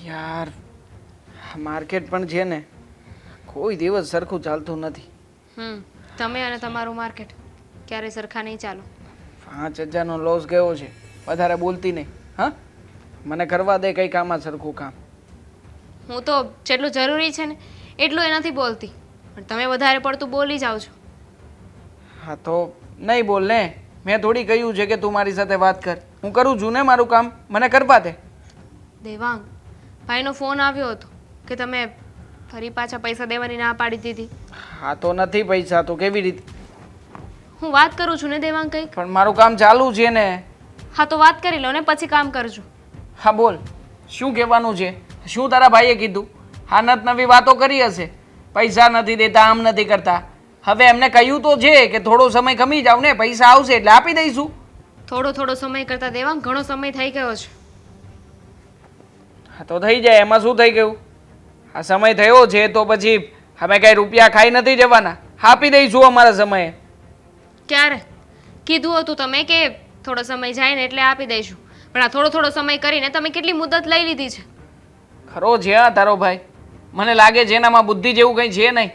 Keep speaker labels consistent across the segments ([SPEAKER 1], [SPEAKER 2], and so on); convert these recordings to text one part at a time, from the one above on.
[SPEAKER 1] યાર માર્કેટ પણ છે ને કોઈ દિવસ સરખું ચાલતું નથી.
[SPEAKER 2] તમે અને તમારું માર્કેટ ક્યારે સરખા નહીં ચાલો.
[SPEAKER 1] 5,000નો લોસ ગયો છે. વધારે બોલતી નહીં. હા, મને કરવા દે કંઈ કામમાં સરખું કામ.
[SPEAKER 2] હું તો જેટલું જરૂરી છે ને એટલું એનાથી બોલતી, પણ તમે વધારે પડતું બોલી જાઓ છો.
[SPEAKER 1] હા તો નહીં બોલ ને. મેં થોડી કહ્યું છે કે તું મારી સાથે વાત કર. હું કરું છું ને મારું કામ, મને કરવા દે.
[SPEAKER 2] દેવાંગ, ભાઈનો ફોન આવ્યો હતો કે તમે ફરી પાછા પૈસા દેવાની ના પાડી દીધી.
[SPEAKER 1] હા તો નથી પૈસા તો કેવી રીતે?
[SPEAKER 2] હું વાત કરું છું ને દેવાંગ કંઈક.
[SPEAKER 1] પણ મારું કામ ચાલુ છે ને.
[SPEAKER 2] હા તો વાત કરી લો ને પછી કામ કરજો.
[SPEAKER 1] હા બોલ, શું કહેવાનું છે? શું તારા ભાઈએ કીધું? હા નત નવી વાતો કરી હશે. પૈસા નથી દેતા, આમ નથી કરતા. હવે એમને કહ્યું તો છે કે થોડો સમય ખમી જાવ ને, પૈસા આવશે એટલે આપી દઈશું.
[SPEAKER 2] થોડો સમય કરતા દેવાંગ ઘણો સમય થઈ ગયો છે.
[SPEAKER 1] હા તો થઈ જાય, એમાં શું થઈ ગયું? આ સમય થયો છે તો પછી અમે કઈ રૂપિયા ખાઈ નથી જવાના. આપી દઈશું અમારા સમયે.
[SPEAKER 2] ક્યારે કીધું હતું તમે કે થોડો સમય જાય ને એટલે આપી દઈશું, પણ આ થોડો સમય કરીને તમે કેટલી મુદત લઈ લીધી છે.
[SPEAKER 1] ખરો છે હા તારો ભાઈ. મને લાગે છે એનામાં બુદ્ધિ જેવું કંઈ છે નહીં.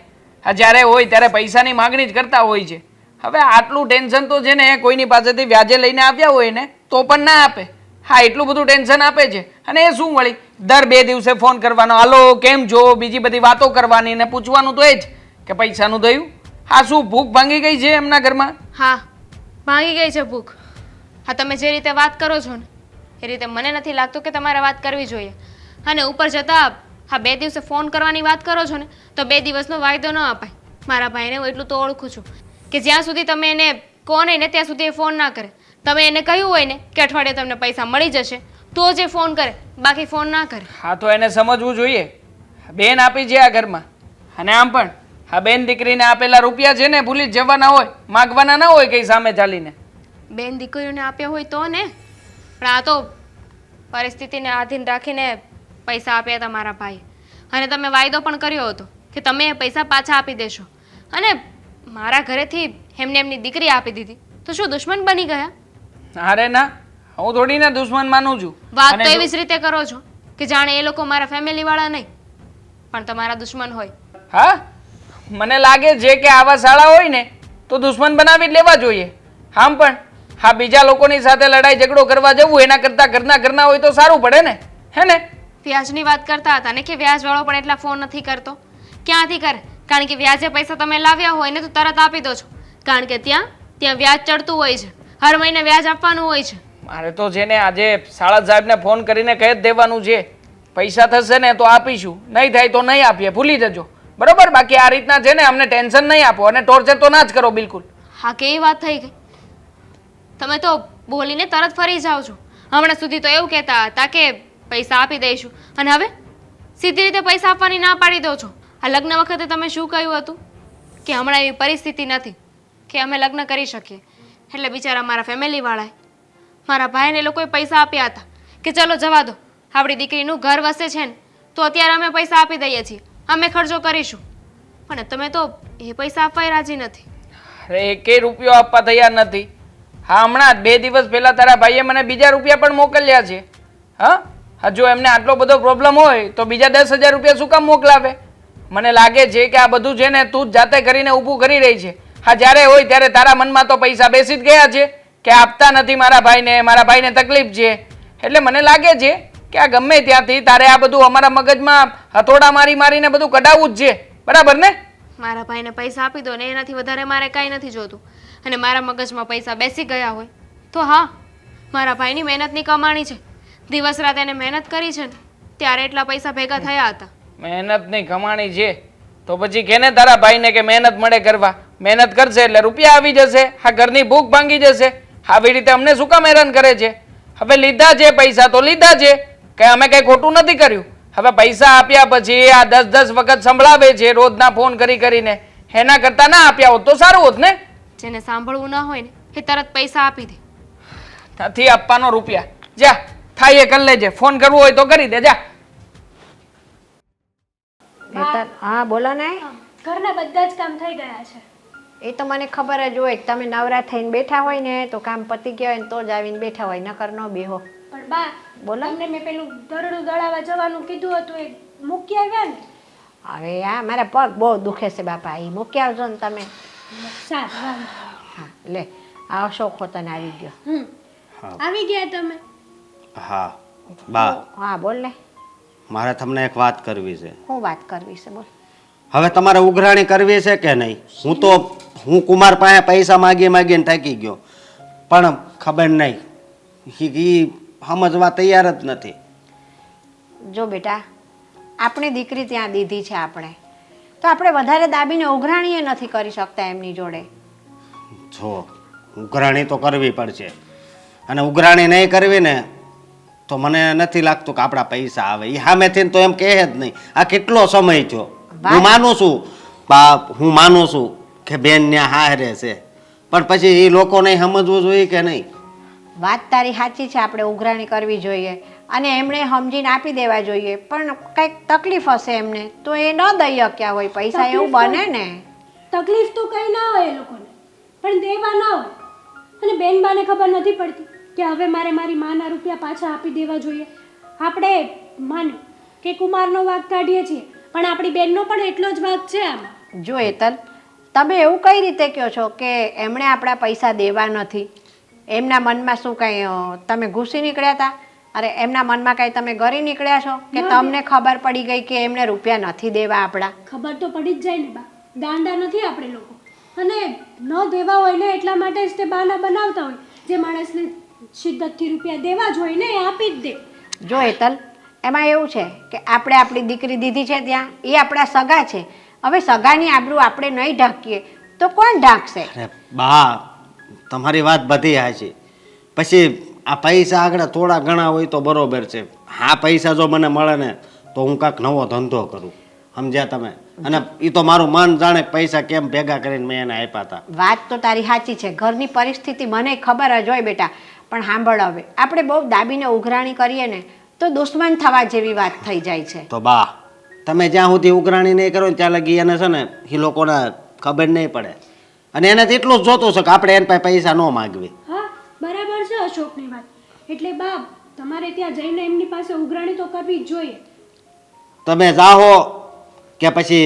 [SPEAKER 1] આ જ્યારે હોય ત્યારે પૈસાની માગણી જ કરતા હોય છે. હવે આટલું ટેન્શન તો છે ને કોઈની પાસેથી વ્યાજે લઈને આવ્યા હોય ને તો પણ ના આપે. હા એટલું બધું ટેન્શન આપે છે. અને એ શું વળી દર 2 દિવસે ફોન કરવાનો, હાલો કેમ છો, બીજી બધી વાતો કરવાની ને પૂછવાનું તો એ જ કે પૈસાનું થયું. હા શું ભૂખ ભાંગી ગઈ છે એમના ઘરમાં?
[SPEAKER 2] હા ભાંગી ગઈ છે ભૂખ. હા તમે જે રીતે વાત કરો છો ને એ રીતે મને નથી લાગતું કે તમારે વાત કરવી જોઈએ. અને ઉપર જતાં હા 2 દિવસે ફોન કરવાની વાત કરો છો ને તો 2 દિવસનો વાયદો ન અપાય. મારા ભાઈને હું એટલું તો ઓળખું છું કે જ્યાં સુધી તમે એને કહો નહીં ને ત્યાં સુધી એ ફોન ના કરે. તમે એને કહ્યું હોય ને કે અઠવાડિયે તમને પૈસા મળી જશે તો જ એ ફોન કરે, બાકી ફોન ના કરે.
[SPEAKER 1] હા તો એને સમજવું જોઈએ. બેન આપી છે આ ઘરમાં. અને આમ પણ હા બેન દીકરીને આપેલા રૂપિયા છે ને ભૂલી જ જવાના હોય, માગવાના ના હોય કઈ સામે ચાલીને.
[SPEAKER 2] બેન દીકરીઓને આપ્યા હોય તો ને, પણ આ તો પરિસ્થિતિને આધીન રાખીને પૈસા આપ્યા હતા મારા ભાઈ. અને તમે વાયદો પણ કર્યો હતો કે તમે એ પૈસા પાછા આપી દેશો. અને મારા ઘરેથી એમને એમની દીકરી આપી દીધી તો શું દુશ્મન બની ગયા?
[SPEAKER 1] અરે ના, હું થોડી ના દુશ્મન માનું છું.
[SPEAKER 2] વાત તો એવી જ રીતે કરો છો કે જાણે એ લોકો મારા ફેમિલી વાળા નહીં પણ તમારા દુશ્મન હોય.
[SPEAKER 1] હા મને લાગે છે કે આવા શાળા હોય ને તો દુશ્મન બનાવી જ લેવા જોઈએ. આમ પણ હા બીજા લોકોની સાથે લડાઈ ઝઘડો કરવા જવું એના કરતાં ઘરના હોય તો સારું પડે ને, હે ને?
[SPEAKER 2] વ્યાજની વાત કરતા હતા ને કે વ્યાજવાળો પણ એટલા ફોન નથી કરતો. ક્યાંથી કરે? કારણ કે વ્યાજે પૈસા તમે લાવ્યા હોય ને તો તરત આપી દો છો, કારણ કે ત્યાં વ્યાજ ચડતું હોય છે. હર મહિને વ્યાજ આપવાનું હોય છે.
[SPEAKER 1] મારે તો છે ને આજે શાળા સાહેબને ફોન કરીને કહી જ દેવાનું છે પૈસા થશે ને તો આપીશું, નહીં થાય તો નહીં આપીએ, ભૂલી જજો બરોબર. બાકી આ રીતના છે ને અમને ટેન્શન નહીં આપો અને ટોર્ચર તો ના જ કરો બિલકુલ.
[SPEAKER 2] હા કેવી વાત થઈ ગઈ? તમે તો બોલીને તરત ફરી જાઓ છો. હમણાં સુધી તો એવું કહેતા હતા કે પૈસા આપી દઈશું અને હવે સીધી રીતે પૈસા આપવાની ના પાડી દો છો. આ લગ્ન વખતે તમે શું કહ્યું હતું કે હમણાં એવી પરિસ્થિતિ નથી કે અમે લગ્ન કરી શકીએ, એટલે બિચારા મારા ફેમિલીવાળાએ મારા ભાઈને લોકોએ પૈસા આપ્યા હતા કે ચલો જવા દો, આપણી દીકરીનું ઘર વસે છે ને તો અત્યારે અમે પૈસા આપી દઈએ છીએ, અમે ખર્ચો કરીશું. પણ તમે તો એ પૈસા આપવાય રાજી નથી.
[SPEAKER 1] અરે એકે રૂપિયો આપવા તૈયાર નથી. હા હમણાં 2 દિવસ પહેલા તારા ભાઈએ મને બીજા રૂપિયા પણ મોકલ્યા છે. હા જો એમને આટલો બધો પ્રોબ્લેમ હોય તો બીજા 10,000 રૂપિયા શું કામ મોકલાવે? મને લાગે છે કે આ બધું છે ને તું જ જાતે કરીને ઊભું કરી રહી છે. હા જ્યારે હોય ત્યારે તારા મનમાં તો પૈસા બેસી જ ગયા છે કે આપતા નથી મારા ભાઈને તકલીફ છે. એટલે મને લાગે છે કે આ ગમે ત્યાંથી તારે આ બધું અમારા મગજમાં હથોડા મારીને બધું કઢાવવું જ છે, બરાબર ને? મારા
[SPEAKER 2] ભાઈને પૈસા આપી દો ને એનાથી વધારે મારે કાંઈ નથી જોતું. અને મારા મગજમાં પૈસા બેસી ગયા હોય તો હા મારા ભાઈની મહેનતની કમાણી છે. દિવસ રાત એને મહેનત કરી છે ને ત્યારે એટલા પૈસા ભેગા થયા હતા.
[SPEAKER 1] મહેનતની કમાણી છે તો પછી કેને તારા ભાઈને કે મહેનત મળે કરવા? મહેનત કરશે એટલે રૂપિયા આવી જશે. આ ઘરની ભૂખ ભાંગી જશે. આવી રીતે અમને શું કામ હેરાન કરે છે? હવે લીધા છે પૈસા તો લીધા છે, કે અમે કઈ ખોટું નથી કર્યું. હવે પૈસા આપ્યા પછી આ 10 વખત સંભળાવે છે રોજના ફોન કરીને. એના કરતા ના આપ્યા હોત તો સારું હોત ને.
[SPEAKER 2] જેને સાંભળવું ના હોય ને એ તરત પૈસા આપી દે.
[SPEAKER 1] નથી આપવાનો રૂપિયા. જા થાય એ કરી લેજે. ફોન કરવો હોય તો કરી દે જા.
[SPEAKER 3] હા બોલો ને.
[SPEAKER 4] ઘરના બધા જ કામ થઈ ગયા છે.
[SPEAKER 3] એ તો મને ખબર જ હોય કે તમે નવરા થઈને બેઠા હોય ને તો કામ પતી ગયા હોય ને તો જ આવીને બેઠા હોય, નકર ન બેહો.
[SPEAKER 4] પણ બા
[SPEAKER 3] બોલો.
[SPEAKER 4] તમને મેં પેલું દરડું દળાવવા જવાનું કીધું હતું એ મૂકી આવ્યા ને?
[SPEAKER 3] હવે આ મારા પગ બહુ દુખે છે બાપા, એ મૂકી આવજો ને તમે.
[SPEAKER 4] સારું વાંધો નહીં.
[SPEAKER 3] હા લે, આ અશોક હોતન આવી ગયો.
[SPEAKER 5] હા
[SPEAKER 4] આવી ગયા તમે?
[SPEAKER 5] હા બા,
[SPEAKER 3] હા બોલ ને,
[SPEAKER 5] મારે તમને એક વાત કરવી છે.
[SPEAKER 3] શું વાત કરવી છે બોલ.
[SPEAKER 5] હવે તમારે ઉઘરાણી કરવી છે કે નહીં? હું કુમાર પાસે પૈસા માગીને થાકી ગયો, પણ ખબર નહીં એ સમજવા તૈયાર જ નથી.
[SPEAKER 3] જો બેટા, આપણી દીકરી ત્યાં દીધી છે આપણે, તો આપણે વધારે દાબીને ઉઘરાણીએ નથી કરી શકતા એમની જોડે.
[SPEAKER 5] જો ઉઘરાણી તો કરવી પડશે, અને ઉઘરાણી નહીં કરવી ને તો મને નથી લાગતું કે આપણા પૈસા આવે. એ સામેથી તો એમ કહે જ નહીં. આ કેટલો સમય થયો. હું માનું છું બાપ, હું માનું છું કે બેન ત્યાં હારે છે, પણ પછી એ લોકોને સમજવું જોઈએ કે નહીં?
[SPEAKER 3] વાત તારી સાચી છે, આપણે ઉઘરાણી કરવી જોઈએ અને એમણે સમજીને આપી દેવા જોઈએ, પણ કંઈક તકલીફ હશે એમને તો એ ન દઈ શક્યા હોય પૈસા, એવું બને ને.
[SPEAKER 4] તકલીફ તો કંઈ ના હોય એ લોકોને, પણ દેવા ના હોય. અને બેન બાને ખબર નથી પડતી કે હવે મારે મારી માના રૂપિયા પાછા આપી દેવા જોઈએ. આપણે માને કે કુમારનો વાંક કાઢીએ છીએ, પણ આપણી બેનનો પણ એટલો જ વાંક છે આમાં.
[SPEAKER 3] જો હેતલ, તમે એવું કઈ રીતે કહો છો કે એમણે આપણા પૈસા દેવા નથી? એમના મનમાં શું કંઈ તમે ઘૂસી નીકળ્યા હતા? અરે એમના મનમાં કંઈ તમે ગરી નીકળ્યા છો કે તમને ખબર પડી ગઈ કે એમને રૂપિયા નથી દેવા આપણા?
[SPEAKER 4] ખબર તો પડી જ જાય ને બા, દાંડા નથી આપણે લોકો. અને ન દેવા હોય ને એટલા માટે જ તે બહાના બનાવતા હોય. જે માણસને શિદ્દતથી રૂપિયા દેવા જ હોય ને એ આપી જ દે.
[SPEAKER 3] જો હેતલ, એમાં એવું છે કે આપણે આપણી દીકરી દીધી છે ત્યાં, એ આપણા સગા છે. હવે સગાની આબરૂ આપણે નહીં ઢાંકીએ તો કોણ ઢાંકશે?
[SPEAKER 5] અરે બા, તમારી વાત બધી સાચી. પછી આ પૈસા આગળ થોડા ઘણા હોય તો બરોબર છે. હા પૈસા જો મને મળે ને તો હું કાંઈક નવો ધંધો કરું, સમજ્યા તમે? અને એ તો મારું મન જાણે પૈસા કેમ ભેગા કરીને મેં એને આપ્યા હતા.
[SPEAKER 3] વાત તો તારી સાચી છે, ઘરની પરિસ્થિતિ મને ખબર જ હોય બેટા, પણ સાંભળ, હવે આપણે બહુ દાબીને ઉઘરાણી કરીએ ને તો દુશ્મન થવા જેવી વાત થઈ જાય છે.
[SPEAKER 5] તો બા, તમે જ્યાં સુધી ઉઘરાણી નહીં કરો ને ત્યાં લગી એને છે ને એ લોકોને ખબર નહીં પડે, અને એને તો એટલું જ જોતું છે કે આપણે એના પાસે પૈસા ન માગવી.
[SPEAKER 4] હા બરાબર છે અશોકની વાત. એટલે બા, તમારે ત્યાં જઈને એમની પાસે ઉઘરાણી તો કરવી જ જોઈએ.
[SPEAKER 5] તમે જાઓ કે પછી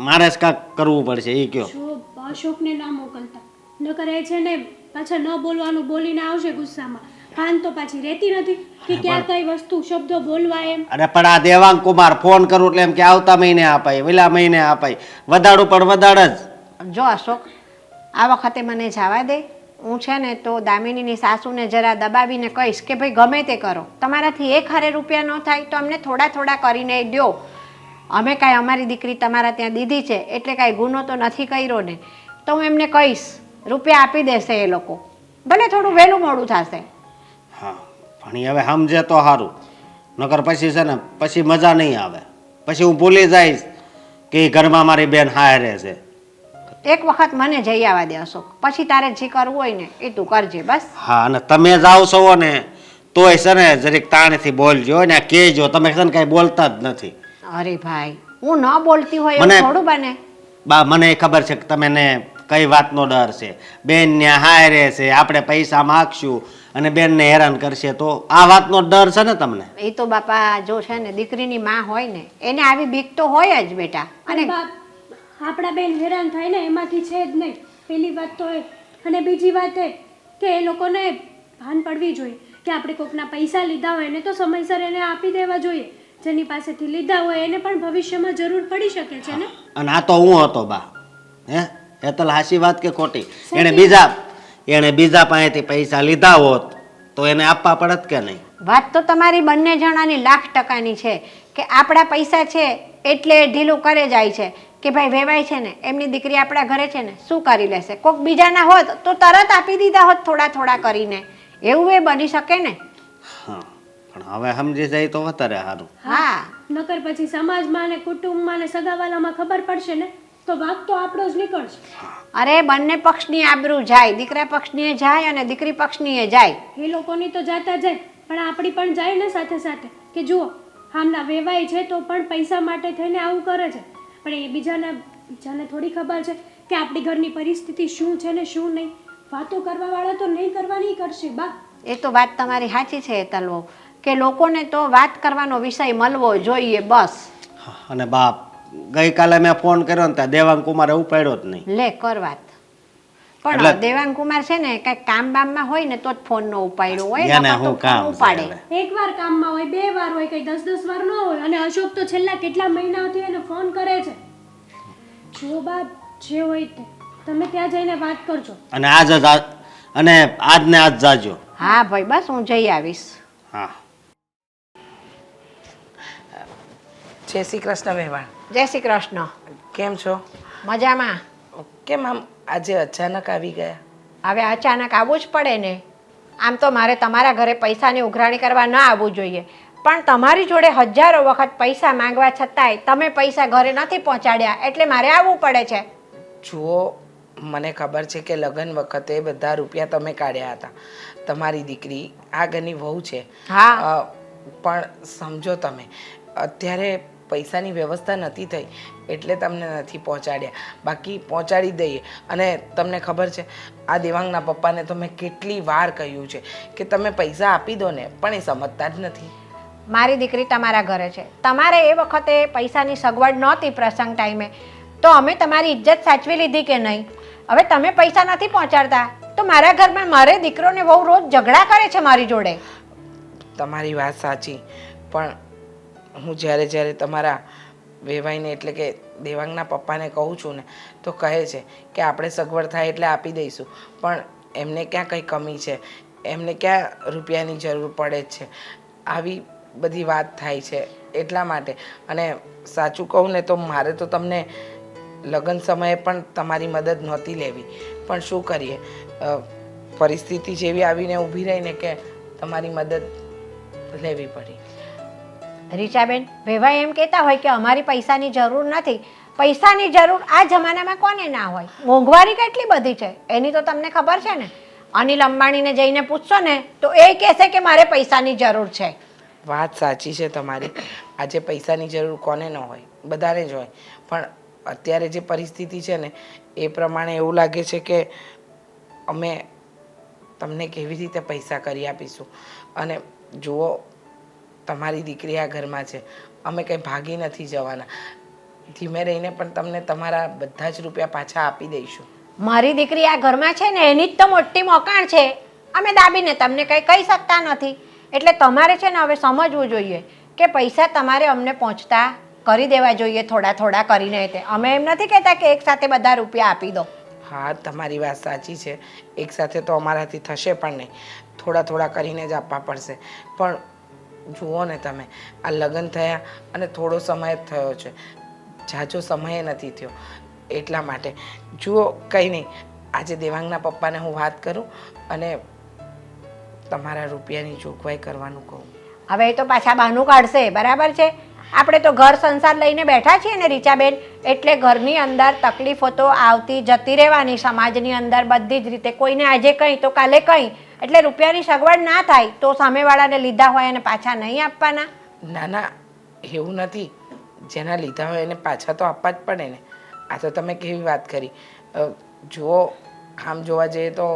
[SPEAKER 5] મારે જ કાંઈક કરવું પડશે એ કયો?
[SPEAKER 4] જો અશોકને ના મોકલતા, ન કરે છે ને પાછા ન બોલવાનું બોલીને આવશે ગુસ્સામાં. ભાન તો પાછી રહેતી નથી કે ક્યાં કઈ વસ્તુ શબ્દો બોલવા એમ.
[SPEAKER 5] અરે પણ આ દેવાંગ કુમાર ફોન કરું એટલે એમ કે આવતા મહિને અપાય, પેલા મહિને અપાય, વધાડું પણ વધાડ જ.
[SPEAKER 3] જો અશોક, આ વખતે મને જવા દે. હું છે ને તો દામિનીની સાસુને જરા દબાવીને કહીશ કે ભાઈ ગમે તે કરો, તમારાથી એક હારે રૂપિયા ન થાય તો અમને થોડા થોડા કરીને દો. અમે કાંઈ અમારી દીકરી તમારા ત્યાં દીધી છે એટલે કાંઈ ગુનો તો નથી કર્યો ને. તો હું એમને કહીશ, રૂપિયા આપી દેશે એ લોકો, ભલે થોડું વહેલું મોડું થશે.
[SPEAKER 5] હા પણ ઈ હવે સમજે તો સારું, નકર પછી છે ને પછી મજા નહીં આવે. પછી હું ભૂલી જઈશ કે ઈ ઘરમાં મારી બેન હારે છે.
[SPEAKER 3] એક વખત મને જઈ આવવા દે અશોક, પછી તારે જે કરવું હોય ને એ તું કરજે બસ.
[SPEAKER 5] હા, અને તમે જાઓ છો ને તોય છે ને જરીક તાણથી બોલજો ને કહેજો. તમે છે ને કાંઈ બોલતા જ નથી.
[SPEAKER 3] અરે ભાઈ, હું ન બોલતી હોય એવું
[SPEAKER 5] મને-
[SPEAKER 3] થોડું બને.
[SPEAKER 5] બા મને ખબર છે કે તમને કઈ વાતનો ડર છે. બેન ને હારે છે, આપણે પૈસા માગશું અને બેનને હેરાન કરશે, તો આ વાતનો ડર છે ને તમને?
[SPEAKER 3] એ તો બાપા જો છે ને દીકરીની માં હોય ને એને આવી બીક તો હોય જ બેટા.
[SPEAKER 4] અને
[SPEAKER 3] અને
[SPEAKER 4] બાપ, આપણા બેન હેરાન થાય ને એમાંથી છે જ નહીં. પહેલી વાત તો એ. અને બીજી વાત એ કે એ લોકોને ભાન પડવી જોઈએ કે આપણે કોકના પૈસા લીધા હોય ને તો સમયસર એને આપી દેવા જોઈએ. જેની પાસેથી લીધા હોય એને પણ ભવિષ્યમાં જરૂર પડી શકે છે ને.
[SPEAKER 5] અને આ તો હું હતો બા. હે હેતલ, હાચી વાત કે ખોટી?
[SPEAKER 4] સાચી.
[SPEAKER 5] એણે બીજા પાસેથી પૈસા લીધા હોત તો એને આપવા પડત કે નહીં?
[SPEAKER 3] વાત તો તમારી બંને જણાની 1,00,000% છે કે આપણા પૈસા છે એટલે એ ઢીલું કરે જાય છે કે ભાઈ વેવાય છે ને એમની દીકરી આપણા ઘરે છે ને શું કરી લેશે. કોક બીજાના હોત તો તરત આપી દીધા હોત થોડા થોડા કરીને. એવું એ બની શકે ને.
[SPEAKER 5] હા, પણ હવે સમજી જાય તો વધારે સારું.
[SPEAKER 3] હા,
[SPEAKER 4] નકર પછી સમાજમાં ને કુટુંબમાં ને સગાવાલામાં ખબર પડશે ને તો વાંક તો આપણો જ નીકળશે.
[SPEAKER 3] અરે બંને પક્ષની આબરૂ જાય, દીકરા પક્ષની જાય અને દીકરી પક્ષની જાય.
[SPEAKER 4] એ લોકોની તો જાતા જાય પણ આપણી પણ જાય ને સાથે સાથે કે જુઓ આમના વેવાય છે તો પણ પૈસા માટે થઈને આવું કરે છે. પણ એ બીજાને થોડી ખબર છે કે આપણી ઘરની પરિસ્થિતિ શું છે ને શું નહીં. વાતો કરવાવાળા તો નહીં કરવાની કરશે બા.
[SPEAKER 3] એ તો વાત તમારી સાચી છે હેતલવો, કે લોકોને તો વાત કરવાનો વિષય મળવો જોઈએ બસ.
[SPEAKER 5] અને બાપ ગઈકાલે મેં ફોન કર્યો ને ત્યાં દેવાંગ કુમારે ઉપાડ્યો જ નહીં.
[SPEAKER 3] લે કર વાત. પણ
[SPEAKER 5] એટલે-
[SPEAKER 3] દેવાંગ કુમાર છે ને કઈ કામ બામમાં હોય ને તો જ ફોન નો ઉપાડ્યો હોય,
[SPEAKER 5] એને
[SPEAKER 3] નકર તો
[SPEAKER 5] શું
[SPEAKER 3] ફોન
[SPEAKER 5] કામ છે
[SPEAKER 3] ઉપાડે.
[SPEAKER 5] હવે?
[SPEAKER 4] એકવાર કામમાં હોય, 2 વાર હોય, કઈ 10-10 વાર ન હોય. અને અશોક તો છેલ્લા કેટલા મહિનાથી એને ફોન કરે છે. જો બાપ જે હોય તે તમે ત્યાં જઈને વાત કરજો.
[SPEAKER 5] અને અને આજ ને આજ જાજો.
[SPEAKER 3] હા ભાઈ બસ હું જઈ આવીશ.
[SPEAKER 5] હા.
[SPEAKER 6] જય શ્રી કૃષ્ણ વેવાણ.
[SPEAKER 3] જય શ્રી કૃષ્ણ.
[SPEAKER 6] કેમ છો?
[SPEAKER 3] મજામાં.
[SPEAKER 6] કેમ આમ આજે અચાનક આવી ગયા?
[SPEAKER 3] હવે અચાનક આવવું જ પડે ને. આમ તો મારે તમારા ઘરે પૈસાની ઉઘરાણી કરવા ન આવવું જોઈએ, પણ તમારી જોડે હજારો વખત પૈસા માંગવા છતાંય તમે પૈસા ઘરે નથી પહોંચાડ્યા, એટલે મારે આવવું પડે છે.
[SPEAKER 6] જુઓ, મને ખબર છે કે લગ્ન વખતે બધા રૂપિયા તમે કાઢ્યા હતા. તમારી દીકરી આ ઘરની વહુ છે.
[SPEAKER 3] હા.
[SPEAKER 6] પણ સમજો તમે, અત્યારે પૈસાની વ્યવસ્થા નથી થઈ એટલે તમને નથી પહોંચાડ્યા. બાકી પહોંચાડી દઈએ. અને તમને ખબર છે, આ દેવાંગના પપ્પાને તો મેં કેટલી વાર કહ્યું છે કે તમે પૈસા આપી દો ને, પણ એ સમજતા જ નથી.
[SPEAKER 3] મારી દીકરી તમારા ઘરે છે, તમારે એ વખતે પૈસાની સગવડ નહોતી પ્રસંગ ટાઈમે, તો અમે તમારી ઇજ્જત સાચવી લીધી કે નહીં? હવે તમે પૈસા નથી પહોંચાડતા તો મારા ઘરમાં મારે દીકરોને બહુ રોજ ઝઘડા કરે છે મારી જોડે.
[SPEAKER 6] તમારી વાત સાચી, પણ હું જ્યારે તમારા વેવાઈને એટલે કે દેવાંગના પપ્પાને કહું છું ને, તો કહે છે કે આપણે સગવડ થાય એટલે આપી દઈશું. પણ એમને ક્યાં કંઈ કમી છે, એમને ક્યાં રૂપિયાની જરૂર પડે જ છે. આવી બધી વાત થાય છે એટલા માટે. અને સાચું કહું ને તો મારે તો તમને લગ્ન સમયે પણ તમારી મદદ નહોતી લેવી, પણ શું કરીએ, પરિસ્થિતિ જેવી આવીને ઊભી રહીને કે તમારી મદદ લેવી પડી.
[SPEAKER 3] રીચાબેન, વેવાઈ એમ કહેતા હોય કે અમારી પૈસાની જરૂર નથી. પૈસાની જરૂર આ જમાનામાં કોને ના હોય? મોંઘવારી કેટલી બધી છે એની તો તમને ખબર છે ને. અનિલ અંબાણીને જઈને પૂછશો ને તો એ કહેશે કે મારે પૈસાની જરૂર છે.
[SPEAKER 6] વાત સાચી છે તમારી. આજે પૈસાની જરૂર કોને ન હોય, બધાને જ હોય. પણ અત્યારે જે પરિસ્થિતિ છે ને એ પ્રમાણે એવું લાગે છે કે અમે તમને કેવી રીતે પૈસા કરી આપીશું. અને જુઓ, તમારી દીકરી આ ઘરમાં છે, અમે કંઈ ભાગી નથી જવાના. ધીમે રહીને પણ તમને તમારા બધા જ રૂપિયા પાછા આપી દઈશું.
[SPEAKER 3] મારી દીકરી આ ઘરમાં છે ને એની જ તો મોટી મોકાણ છે. અમે દાબીને તમને કંઈ કહી શકતા નથી. એટલે તમારે છે ને હવે સમજવું જોઈએ કે પૈસા તમારે અમને પહોંચતા કરી દેવા જોઈએ, થોડા થોડા કરીને. તે અમે એમ નથી કહેતા કે એકસાથે બધા રૂપિયા આપી દો.
[SPEAKER 6] હા, તમારી વાત સાચી છે. એકસાથે તો અમારાથી થશે પણ નહીં, થોડા થોડા કરીને જ આપવા પડશે. પણ જુઓ ને તમે, આ લગ્ન થયા અને થોડો સમય જ થયો છે, ઝાઝો સમય નથી થયો. એટલા માટે જુઓ, કંઈ નહીં, આજે દેવાંગના પપ્પાને હું વાત કરું અને તમારા રૂપિયાની જોગવાઈ કરવાનું કહું.
[SPEAKER 3] હવે એ તો પાછા બહાનું કાઢશે, બરાબર છે? આપણે તો ઘર સંસાર લઈને બેઠા છીએ ને રીચાબેન, એટલે ઘરની અંદર તકલીફો તો આવતી જતી રહેવાની. સમાજની અંદર બધી જ રીતે કોઈને આજે કંઈ તો કાલે કંઈ. એટલે રૂપિયાની સગવડ ના થાય તો સામેવાળાને લીધા હોય અને પાછા નહીં આપવાના?
[SPEAKER 6] ના ના, એવું નથી. જેના લીધા હોય એને પાછા તો આપવા જ પડે ને. આ તો તમે કેવી વાત કરી. જુઓ, આમ જોવા જઈએ તો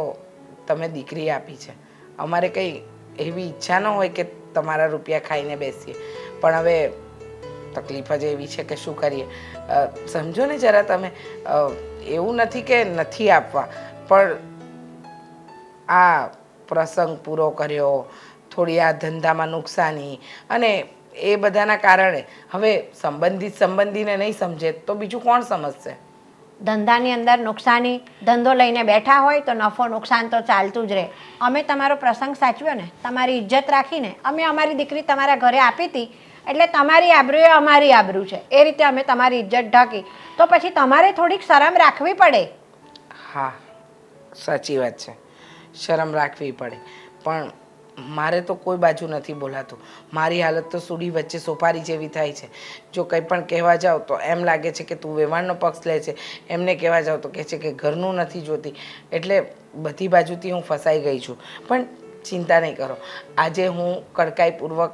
[SPEAKER 6] તમે દીકરી આપી છે. અમારે કંઈ એવી ઈચ્છા ન હોય કે તમારા રૂપિયા ખાઈને બેસીએ, પણ હવે તકલીફ જ એવી છે કે શું કરીએ. સમજો ને જરા તમે, એવું નથી કે નથી આપવા, પણ આ પ્રસંગ પૂરો કર્યો, થોડી આ ધંધામાં નુકસાની અને એ બધાના કારણે હવે સંબંધીને નહીં સમજે તો બીજું કોણ સમજશે?
[SPEAKER 3] ધંધાની અંદર નુકસાની, ધંધો લઈને બેઠા હોય તો નફો નુકસાન તો ચાલતું જ રહે. અમે તમારો પ્રસંગ સાચવ્યો ને, તમારી ઇજ્જત રાખીને અમે અમારી દીકરી તમારા ઘરે આપી હતી, એટલે તમારી આબરૂ એ અમારી આબરૂ છે. એ રીતે અમે તમારી ઇજ્જત ઢાંકી, તો પછી તમારે થોડીક શરમ રાખવી પડે.
[SPEAKER 6] હા, સાચી વાત છે, શરમ રાખવી પડે. પણ મારે તો કોઈ બાજુ નથી બોલાતું. મારી હાલત તો સુડી વચ્ચે સોપારી જેવી થાય છે. જો કંઈ પણ કહેવા જાઓ તો એમ લાગે છે કે તું વેવાણનો પક્ષ લે છે, એમને કહેવા જાઓ તો કહે છે કે ઘરનું નથી જોતી. એટલે બધી બાજુથી હું ફસાઈ ગઈ છું. પણ ચિંતા નહીં કરો, આજે હું કડકાઈપૂર્વક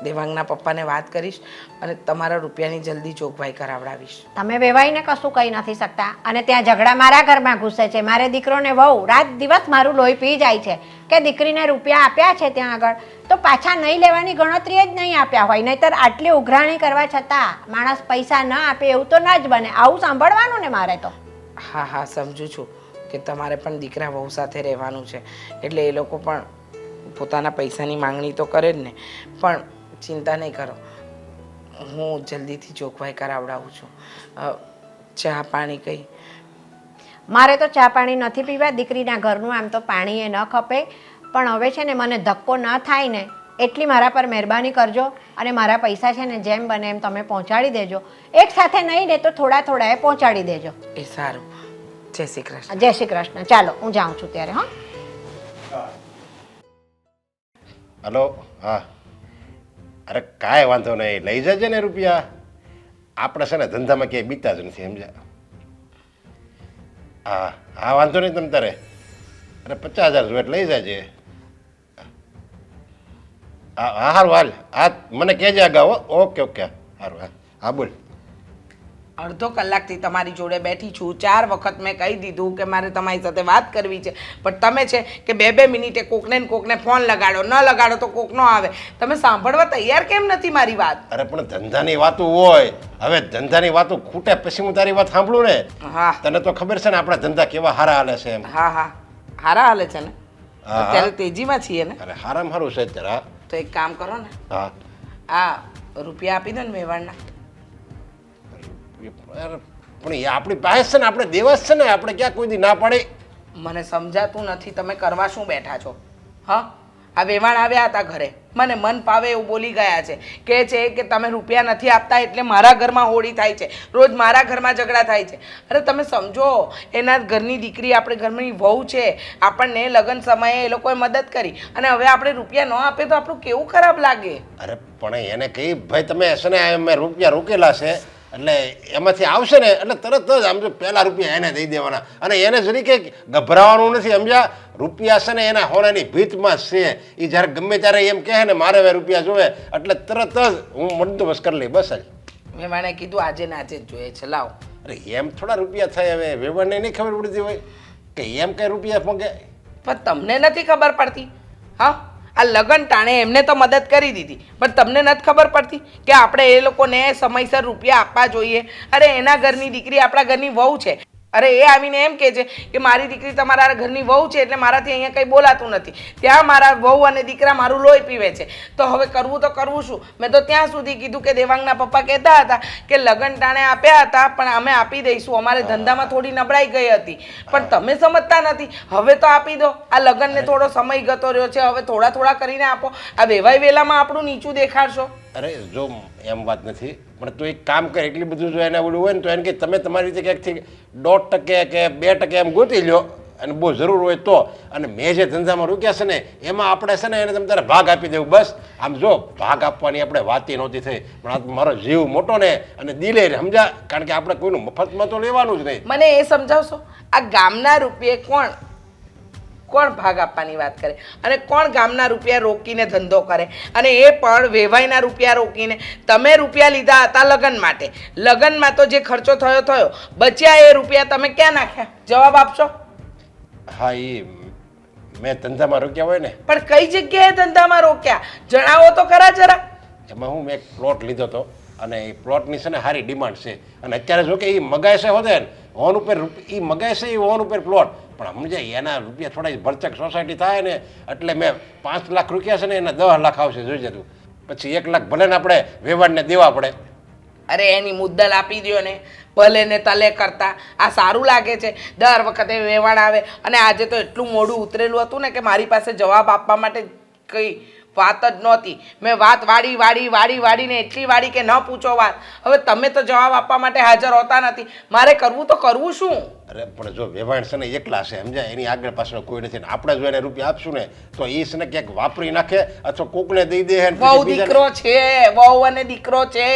[SPEAKER 6] દેવાંગના પપ્પાને વાત કરીશ અને તમારા રૂપિયાની જલ્દી ચોખવાઈ કરાવડાવીશ.
[SPEAKER 3] તમે વેવાઈને કશું કહી નથી શકતા અને ત્યાં ઝઘડા મારા ઘરમાં ઘૂસે છે. મારે દીકરોને વહુ રાત દિવસ મારું લોહી પી જાય છે કે દીકરીને રૂપિયા આપ્યા છે ત્યાં આગળ તો પાછા નહીં લેવાની ગણતરીએ જ નહીં આપ્યા હોય. નહીંતર આટલી ઉઘરાણી કરવા છતાં માણસ પૈસા ન આપે એવું તો ન જ બને. આવું સાંભળવાનું ને મારે તો.
[SPEAKER 6] હા હા સમજુ છું કે તમારે પણ દીકરા વહુ સાથે રહેવાનું છે એટલે એ લોકો પણ પોતાના પૈસાની માંગણી તો કરે જ ને. પણ ચિંતા નહીં કરો, હું જલ્દીથી ચોખવાઈ કરાવડાવું છું. ચા પાણી કંઈ?
[SPEAKER 3] મારે તો ચા પાણી નથી પીવા. દીકરીના ઘરનું આમ તો પાણી એ ન ખપે. પણ હવે છે ને મને ધક્કો ન થાય ને એટલી મારા પર મહેરબાની કરજો અને મારા પૈસા છે ને જેમ બને એમ તમે પહોંચાડી દેજો. એક સાથે નહીં ને તો થોડા થોડા એ પહોંચાડી દેજો.
[SPEAKER 6] એ સારું. જય શ્રી કૃષ્ણ.
[SPEAKER 3] જય શ્રી કૃષ્ણ. ચાલો હું જાઉં છું ત્યારે. હા
[SPEAKER 7] હલો. હા, અરે કાંઈ વાંધો નહીં, લઈ જજે ને રૂપિયા. આપણે છે ને ધંધામાં ક્યાંય બીતા જ નથી, સમજ્યા? હા હા, વાંધો નહીં તમ તારે. અરે 50,000 જોઈએ એટલે લઈ જજે. હા હા, સારું હાલ. હા મને કહેજે અગાઉ. ઓકે ઓકે, સારું. હા હા બોલ.
[SPEAKER 6] અડધો કલાકથી તમારી જોડે બેઠી છું. 4 વખત મેં કહી દીધું કે મારે તમારી સાથે વાત કરવી છે, પણ તમે છે કે 2-2 મિનિટે કોકને ને કોકને ફોન લગાડો, ન લગાડો તો કોક નો આવે. તમે સાંભળવા તૈયાર કેમ નથી મારી વાત?
[SPEAKER 7] અરે પણ ધંધાની વાતો હોય, હવે ધંધાની વાતો ખૂટે પછી હું તારી વાત સાંભળું ને.
[SPEAKER 6] હા
[SPEAKER 7] તને તો ખબર છે ને આપણા ધંધા કેવા હારા હાલે છે એમ.
[SPEAKER 6] હા હા, હારા હાલે છે ને.
[SPEAKER 7] હા.
[SPEAKER 6] અત્યારે તેજીમાં છીએ ને.
[SPEAKER 7] અરે હારામાં હારું છે અત્યારે. હા
[SPEAKER 6] તો એક કામ કરો ને,
[SPEAKER 7] હા.
[SPEAKER 6] આ રૂપિયા આપી દો ને વેવાણના.
[SPEAKER 7] યાર, પણ એ આપણી પાસે છે ને, આપણે દેવા જ છે ને, આપણે ક્યાં કોઈ દી ના પાડે.
[SPEAKER 6] મને સમજાતું નથી તમે કરવા શું બેઠા છો. હા, આ વેવાણ આવ્યા હતા ઘરે, મને મન પાવે એવું બોલી ગયા છે. કહે છે કે તમે રૂપિયા નથી આપતા એટલે મારા ઘરમાં હોળી થાય છે, રોજ મારા ઘરમાં ઝઘડા થાય છે. અરે તમે સમજો, એના ઘરની દીકરી આપણે ઘરની વહુ છે, આપણને લગ્ન સમયે એ લોકોએ મદદ કરી અને હવે આપણે રૂપિયા ન આપે તો આપણું કેવું ખરાબ લાગે.
[SPEAKER 7] અરે પણ એને કહી ભાઈ તમે છે ને મેં રૂપિયા રોકેલા છે એટલે એમાંથી આવશે ને એટલે તરત જ આમ જો પહેલા રૂપિયા એને દઈ દેવાના અને એને જરી કંઈક ગભરાવાનું નથી, સમજ્યા? રૂપિયા છે ને એના હોનાની ભીતમાં જ છે. એ જ્યારે ગમે ત્યારે એમ કહે ને મારે હવે રૂપિયા જોવે એટલે તરત જ હું બંદોબસ્ત કરી લઈ. બસ જ.
[SPEAKER 6] વેવાણે કીધું આજે ને આજે જ જોઈએ છે, લાવો.
[SPEAKER 7] અરે એમ થોડા રૂપિયા થાય? હવે વેવાણને નહીં ખબર પડતી હોય કે એમ કઈ રૂપિયા મંગે?
[SPEAKER 6] પણ તમને નથી ખબર પડતી? હા, આ લગન ટાણે એમને તો મદદ કરી દીધી, પણ તમને નથી ખબર પડતી કે આપણે એ લોકોને સમયસર રૂપિયા આપવા જોઈએ. અરે એના ઘરની દીકરી આપણા ઘરની વહુ છે. અરે એ આવીને એમ કહે છે કે મારી દીકરી તમારા ઘરની વહુ છે એટલે મારાથી અહીંયા કંઈ બોલાતું નથી. ત્યાં મારા વહુ અને દીકરા મારું લોહી પીવે છે. તો હવે કરવું તો કરવું શું? મેં તો ત્યાં સુધી કીધું કે દેવાંગના પપ્પા કહેતા હતા કે લગન ટાણે આપ્યા હતા પણ અમે આપી દઈશું, અમારે ધંધામાં થોડી નબળાઈ ગઈ હતી. પણ તમે સમજતા નથી. હવે તો આપી દો. આ લગનને થોડો સમય ગતો રહ્યો છે, હવે થોડા થોડા કરીને આપો. આ વેવાઈ વેલામાં આપણું નીચું દેખાડશો.
[SPEAKER 7] અરે જો એમ વાત નથી, પણ તું એક કામ કર, એટલી બધું જો એને ઓલું હોય ને તો એને કે તમે તમારી રીતે ક્યાંકથી 1% કે 2% એમ ગોતી લો અને બહુ જરૂર હોય તો. અને મેં જે ધંધામાં રૂક્યા છે ને એમાં આપણે છે ને એને તમે તારે ભાગ આપી દેવું. બસ આમ જો ભાગ આપવાની આપણે વાતી નહોતી થઈ, પણ આ મારો જીવ મોટો ને અને દિલે સમજા, કારણ કે આપણે કોઈનું મફતમાં તો લેવાનું જ નહીં.
[SPEAKER 6] મને એ સમજાવશો, આ ગામના રૂપિયે કોણ ભાગ આપવાની વાત કરે અને કોણ ગામના રૂપિયા રોકીને ધંધો કરે? અને એ પણ વેવાઈના રૂપિયા રોકીને. તમે રૂપિયા લીધા હતા લગ્ન માટે, લગ્નમાં તો જે ખર્ચો થયો, બચ્યા એ રૂપિયા તમે ક્યાં નાખ્યા? જવાબ આપશો.
[SPEAKER 7] હા, એ મેં ધંધામાં રોક્યા હોય ને.
[SPEAKER 6] પણ કઈ જગ્યાએ ધંધામાં રોક્યા જણાવો તો ખરા જરા.
[SPEAKER 7] એમાં હું મેં એક પ્લોટ લીધો હતો અને એ પ્લોટની છે ને સારી ડિમાન્ડ છે અને અત્યારે જો કે એ મગાય છે હોતે ને ઓન ઉપર એ મગાય છે એ ઓન ઉપર પ્લોટ, પણ સમજાય એના રૂપિયા થોડા ભરચક સોસાયટી થાય ને એટલે મેં 5 લાખ રૂપિયા છે ને એના 10 લાખ આવશે, જોઈ જતું. પછી 1 લાખ ભલે ને આપણે વેવાણને દેવા પડે.
[SPEAKER 6] અરે એની મુદ્દલ આપી દો ને, ભલે ને તલે કરતા. આ સારું લાગે છે દર વખતે વેવાણ આવે અને આજે તો એટલું મોડું ઉતરેલું હતું ને કે મારી પાસે જવાબ આપવા માટે કંઈ વાત જ નહોતી. મેં વાત વાડીને એટલી વાડી કે ન પૂછો વાત. હવે તમે તો જવાબ આપવા માટે હાજર હોતા નથી, મારે કરવું તો કરવું શું?
[SPEAKER 7] અરે પણ જો વેવાણ છે ને એકલા છે, સમજાય? એની આગળ પાછળ કોઈ નથી. આપણે જો એને રૂપિયા આપશું ને તો એ છે ને ક્યાંક વાપરી નાખે અથવા કોકને દઈ દે.
[SPEAKER 6] વહુ દીકરો છે, વહુ અને દીકરો છે.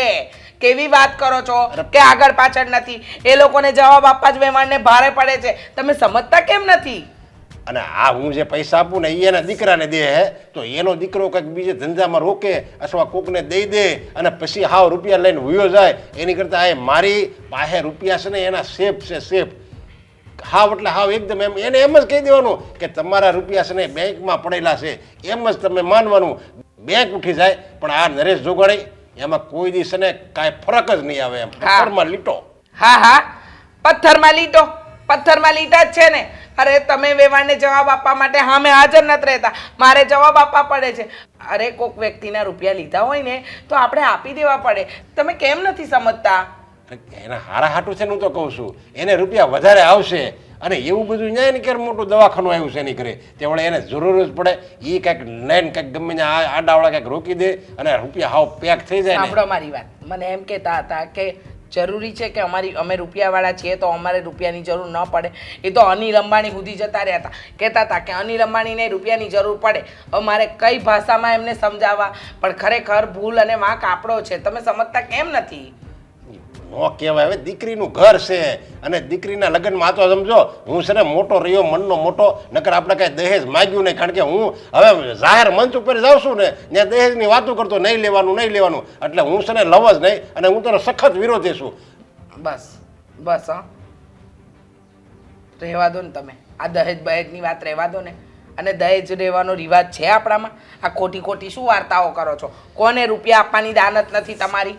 [SPEAKER 6] કેવી વાત કરો છો કે આગળ પાછળ નથી? એ લોકોને જવાબ આપવા જ વેવાણને ભારે પડે છે. તમે સમજતા કેમ નથી?
[SPEAKER 7] અને આ હું જે પૈસા આપું ને એ એના દીકરાને દે હે તો એનો દીકરો કંઈક બીજે ધંધામાં રોકે અથવા કોકને દઈ દે અને પછી હાવ રૂપિયા લઈને વયો જાય એની કરતાં આ મારી પાસે રૂપિયા છે ને એના સેફ છે સેફ. હાવ એટલે હાવ એકદમ એમ એને એમ જ કહી દેવાનું કે તમારા રૂપિયા છે ને બેંકમાં પડેલા છે એમ જ તમે માનવાનું. બેંક ઉઠી જાય પણ આ નરેશ જોગાણી એમાં કોઈ દિવસ ને કાંઈ ફરક જ નહીં આવે એમ પથ્થરમાં લીટો.
[SPEAKER 6] હા હા પથ્થરમાં લીટા જ છે ને. અરે તમે વેવાણને જવાબ આપવા માટે સામે હાજર નથી રહેતા, મારે જવાબ આપવા પડે છે. અરે કોક વ્યક્તિના રૂપિયા લીધા હોય ને તો આપણે આપી દેવા પડે. તમે કેમ નથી સમજતા?
[SPEAKER 7] એના હારા હાટું છે ને હું તો કહું છું એને રૂપિયા વધારે આવશે અને એવું બધું ન્યાય ને ક્યારે મોટું દવાખાનું આવ્યું છે એની ઘરે તે વળે એને જરૂર જ પડે એ કંઈક લઈને કંઈક ગમે ને આડાવાળા કંઈક રોકી દે અને રૂપિયા હાવ પેક થઈ જાય ને.
[SPEAKER 6] સાંભળો મારી વાત, મને એમ કહેતા હતા કે જરૂરી છે કે અમે રૂપિયાવાળા છીએ તો અમારે રૂપિયાની જરૂર ન પડે. એ તો અનિલ અંબાણી સુધી જતા રહ્યા હતા, કહેતા હતા કે અનિલ અંબાણીને રૂપિયાની જરૂર પડે. હવે મારે કઈ ભાષામાં એમને સમજાવવા, પણ ખરેખર ભૂલ અને વાંક આપણો છે. તમે સમજતા કેમ નથી?
[SPEAKER 7] નો કહેવાય હવે દીકરીનું ઘર છે અને દીકરીના લગ્નમાં આ તો સમજો હું છે ને મોટો રહ્યો મનનો મોટો નકર આપણે કાંઈ દહેજ માગ્યું નહીં કારણ કે હું હવે જાહેર મંચ ઉપર જાઉં છું ને ત્યાં દહેજની વાતો કરતો નહીં લેવાનું એટલે હું છે ને લવ જ નહીં અને હું તેનો સખત વિરોધી છું.
[SPEAKER 6] બસ હા રહેવા દો ને તમે આ દહેજ બહેજની વાત રહેવા દો ને. અને દહેજ રહેવાનો રિવાજ છે આપણામાં? આ ખોટી શું વાર્તાઓ કરો છો? કોને રૂપિયા આપવાની દાનત નથી તમારી?